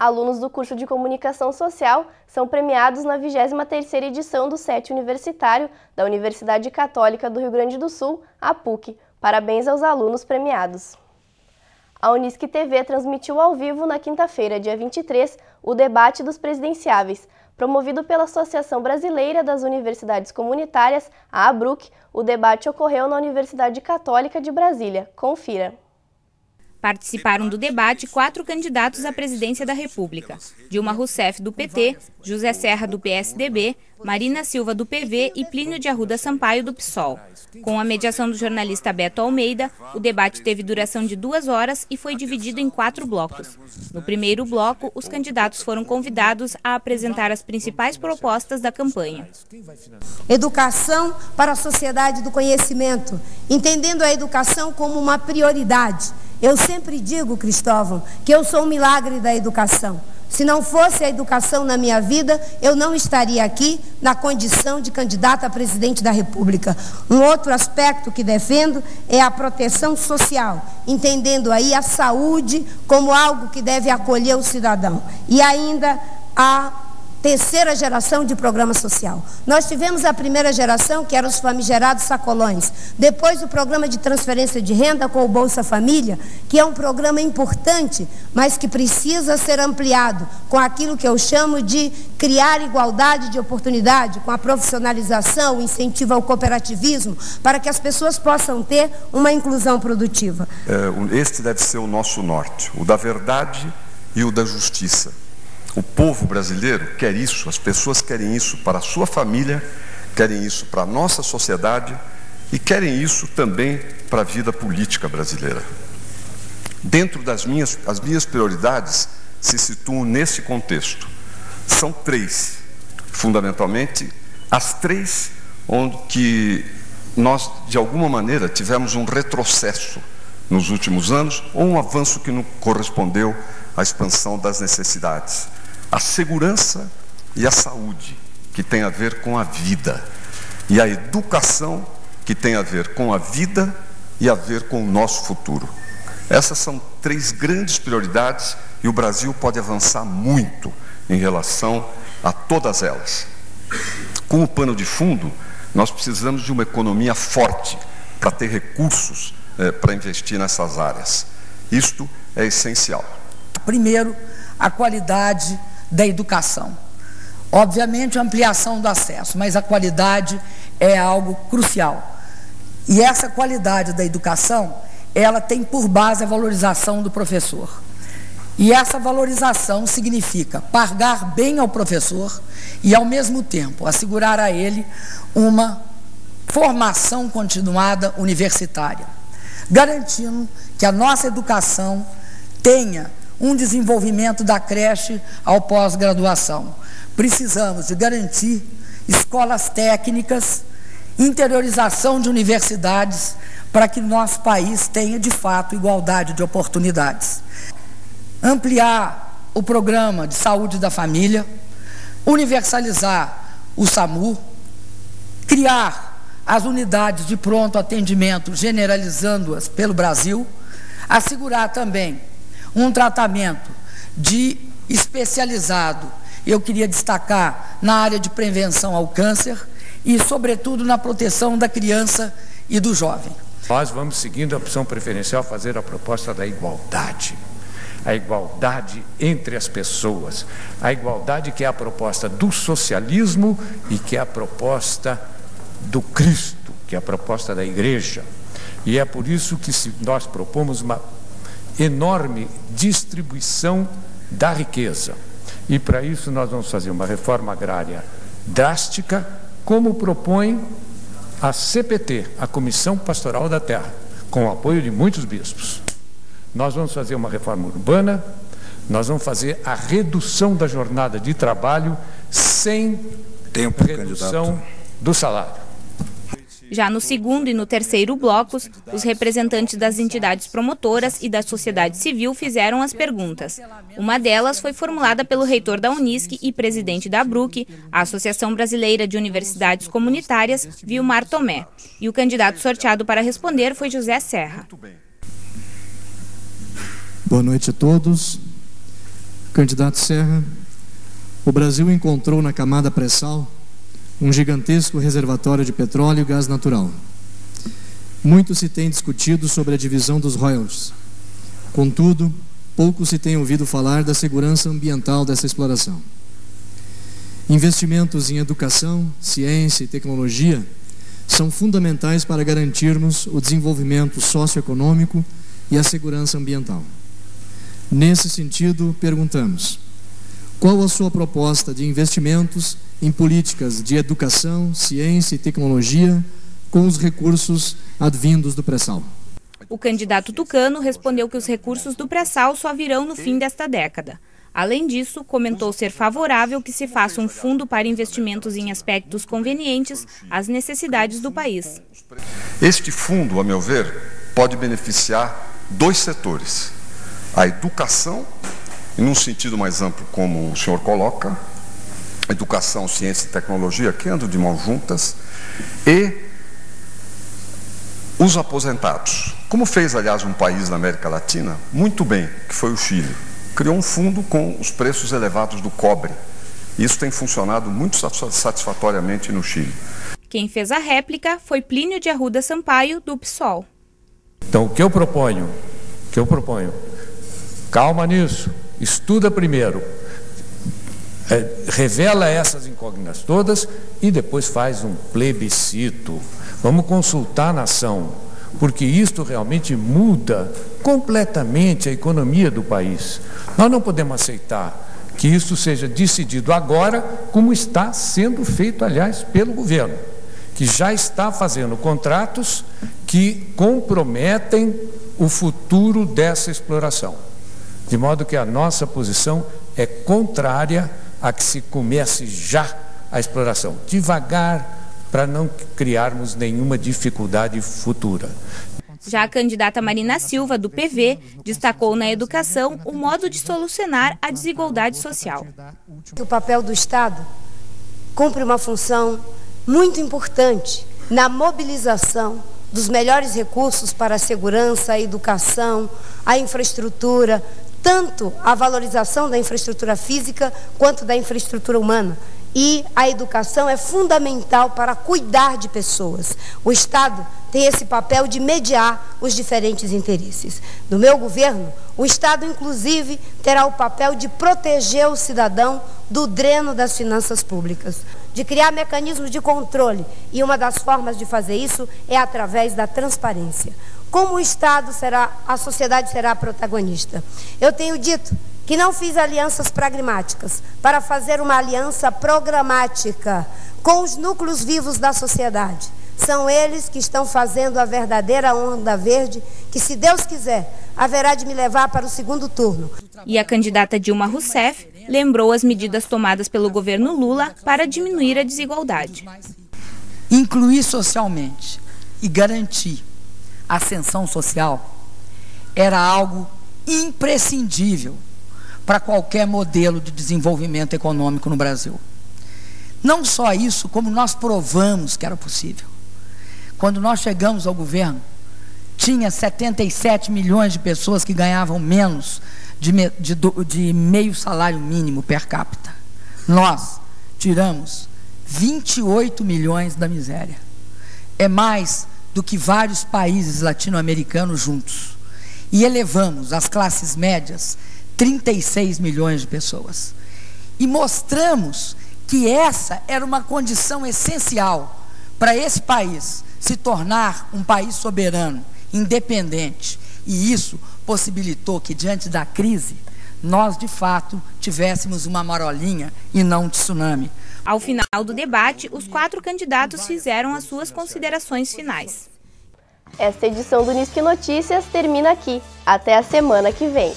Alunos do curso de Comunicação Social são premiados na 23ª edição do CET Universitário da Universidade Católica do Rio Grande do Sul, a PUC. Parabéns aos alunos premiados. A Unisc TV transmitiu ao vivo na quinta-feira, dia 23, o debate dos presidenciáveis. Promovido pela Associação Brasileira das Universidades Comunitárias, a ABRUC, o debate ocorreu na Universidade Católica de Brasília. Confira. Participaram do debate 4 candidatos à presidência da República: Dilma Rousseff, do PT, José Serra, do PSDB, Marina Silva, do PV e Plínio de Arruda Sampaio, do PSOL. Com a mediação do jornalista Beto Almeida, o debate teve duração de 2 horas e foi dividido em 4 blocos. No primeiro bloco, os candidatos foram convidados a apresentar as principais propostas da campanha. Educação para a sociedade do conhecimento, entendendo a educação como uma prioridade. Eu sempre digo, Cristóvão, que eu sou um milagre da educação. Se não fosse a educação na minha vida, eu não estaria aqui na condição de candidata a presidente da República. Um outro aspecto que defendo é a proteção social, entendendo aí a saúde como algo que deve acolher o cidadão. E ainda a terceira geração de programa social. Nós tivemos a primeira geração, que eram os famigerados sacolões. Depois o programa de transferência de renda com o Bolsa Família, que é um programa importante, mas que precisa ser ampliado com aquilo que eu chamo de criar igualdade de oportunidade, com a profissionalização, o incentivo ao cooperativismo, para que as pessoas possam ter uma inclusão produtiva. Este deve ser o nosso norte, o da verdade e o da justiça. O povo brasileiro quer isso, as pessoas querem isso para a sua família, querem isso para a nossa sociedade e querem isso também para a vida política brasileira. Dentro das minhas prioridades se situam nesse contexto. São 3, fundamentalmente, as 3 onde que nós, de alguma maneira, tivemos um retrocesso nos últimos anos ou um avanço que não correspondeu à expansão das necessidades. A segurança e a saúde, que tem a ver com a vida, e a educação, que tem a ver com a vida e a ver com o nosso futuro. Essas são 3 grandes prioridades e o Brasil pode avançar muito em relação a todas elas. Como pano de fundo, nós precisamos de uma economia forte para ter recursos para investir nessas áreas. Isto é essencial. Primeiro, a qualidade da educação. Obviamente, a ampliação do acesso, mas a qualidade é algo crucial. E essa qualidade da educação, ela tem por base a valorização do professor. E essa valorização significa pagar bem ao professor e, ao mesmo tempo, assegurar a ele uma formação continuada universitária, garantindo que a nossa educação tenha um desenvolvimento da creche ao pós-graduação. Precisamos de garantir escolas técnicas, interiorização de universidades, para que nosso país tenha, de fato, igualdade de oportunidades. Ampliar o programa de saúde da família, universalizar o SAMU, criar as unidades de pronto atendimento, generalizando-as pelo Brasil, assegurar também um tratamento especializado, eu queria destacar, na área de prevenção ao câncer e, sobretudo, na proteção da criança e do jovem. Nós vamos, seguindo a opção preferencial, fazer a proposta da igualdade. A igualdade entre as pessoas. A igualdade que é a proposta do socialismo e que é a proposta do Cristo, que é a proposta da Igreja. E é por isso que nós propomos uma enorme distribuição da riqueza. E para isso nós vamos fazer uma reforma agrária drástica, como propõe a CPT, a Comissão Pastoral da Terra, com o apoio de muitos bispos. Nós vamos fazer uma reforma urbana, nós vamos fazer a redução da jornada de trabalho sem redução do salário. Já no segundo e no terceiro blocos, os representantes das entidades promotoras e da sociedade civil fizeram as perguntas. Uma delas foi formulada pelo reitor da Unisc e presidente da ABRUC, a Associação Brasileira de Universidades Comunitárias, Vilmar Tomé. E o candidato sorteado para responder foi José Serra. Boa noite a todos. Candidato Serra, o Brasil encontrou na camada pré-sal um gigantesco reservatório de petróleo e gás natural. Muito se tem discutido sobre a divisão dos royalties. Contudo, pouco se tem ouvido falar da segurança ambiental dessa exploração. Investimentos em educação, ciência e tecnologia são fundamentais para garantirmos o desenvolvimento socioeconômico e a segurança ambiental. Nesse sentido, perguntamos: qual a sua proposta de investimentos em políticas de educação, ciência e tecnologia com os recursos advindos do pré-sal? O candidato tucano respondeu que os recursos do pré-sal só virão no fim desta década. Além disso, comentou ser favorável que se faça um fundo para investimentos em aspectos convenientes às necessidades do país. Este fundo, a meu ver, pode beneficiar dois setores: a educação, e num sentido mais amplo, como o senhor coloca, educação, ciência e tecnologia, que andam de mãos juntas, e os aposentados. Como fez, aliás, um país da América Latina muito bem, que foi o Chile. Criou um fundo com os preços elevados do cobre. Isso tem funcionado muito satisfatoriamente no Chile. Quem fez a réplica foi Plínio de Arruda Sampaio, do PSOL. Então, o que eu proponho, calma nisso, estuda primeiro, revela essas incógnitas todas e depois faz um plebiscito. Vamos consultar a nação, porque isto realmente muda completamente a economia do país. Nós não podemos aceitar que isso seja decidido agora, como está sendo feito, aliás, pelo governo, que já está fazendo contratos que comprometem o futuro dessa exploração. De modo que a nossa posição é contrária a que se comece já a exploração, devagar, para não criarmos nenhuma dificuldade futura. Já a candidata Marina Silva, do PV, destacou na educação o modo de solucionar a desigualdade social. O papel do Estado cumpre uma função muito importante na mobilização dos melhores recursos para a segurança, a educação, a infraestrutura, tanto a valorização da infraestrutura física quanto da infraestrutura humana. E a educação é fundamental para cuidar de pessoas. O Estado tem esse papel de mediar os diferentes interesses. No meu governo, o Estado, inclusive, terá o papel de proteger o cidadão do dreno das finanças públicas, de criar mecanismos de controle. E uma das formas de fazer isso é através da transparência. Como o Estado a sociedade será a protagonista? Eu tenho dito que não fiz alianças pragmáticas, para fazer uma aliança programática com os núcleos vivos da sociedade. São eles que estão fazendo a verdadeira onda verde, que, se Deus quiser, haverá de me levar para o segundo turno. E a candidata Dilma Rousseff lembrou as medidas tomadas pelo governo Lula para diminuir a desigualdade. Incluir socialmente e garantir a ascensão social era algo imprescindível para qualquer modelo de desenvolvimento econômico no Brasil. Não só isso, como nós provamos que era possível. Quando nós chegamos ao governo, tinha 77 milhões de pessoas que ganhavam menos de meio salário mínimo per capita. Nós tiramos 28 milhões da miséria. É mais do que vários países latino-americanos juntos. E elevamos as classes médias 36 milhões de pessoas. E mostramos que essa era uma condição essencial para esse país se tornar um país soberano, independente. E isso possibilitou que, diante da crise, nós, de fato, tivéssemos uma marolinha e não um tsunami. Ao final do debate, os 4 candidatos fizeram as suas considerações finais. Esta edição do Unisque Notícias termina aqui. Até a semana que vem.